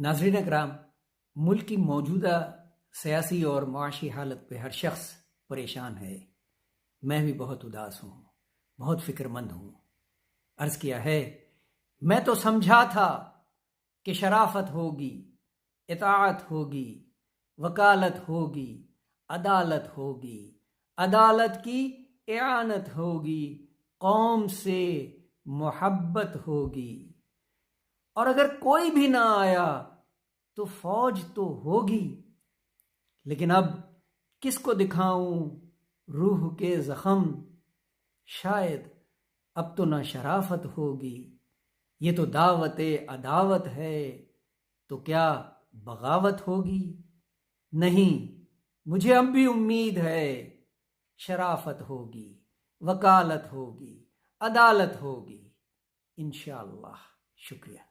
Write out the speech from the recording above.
नाज़रीन अकराम, मुल्क की मौजूदा सियासी और माशी हालत पे हर शख्स परेशान है। मैं भी बहुत उदास हूँ, बहुत फ़िक्रमंद हूँ। अर्ज़ किया है, मैं तो समझा था कि शराफत होगी, इताअत होगी, वकालत होगी, अदालत होगी, अदालत की इआनत होगी, कौम से मोहब्बत होगी, और अगर कोई भी ना आया तो फौज तो होगी। लेकिन अब किसको दिखाऊं रूह के जख्म, शायद अब तो ना शराफत होगी। ये तो दावत अदावत है, तो क्या बगावत होगी? नहीं, मुझे अब भी उम्मीद है, शराफत होगी, वकालत होगी, अदालत होगी, इंशाअल्लाह। शुक्रिया।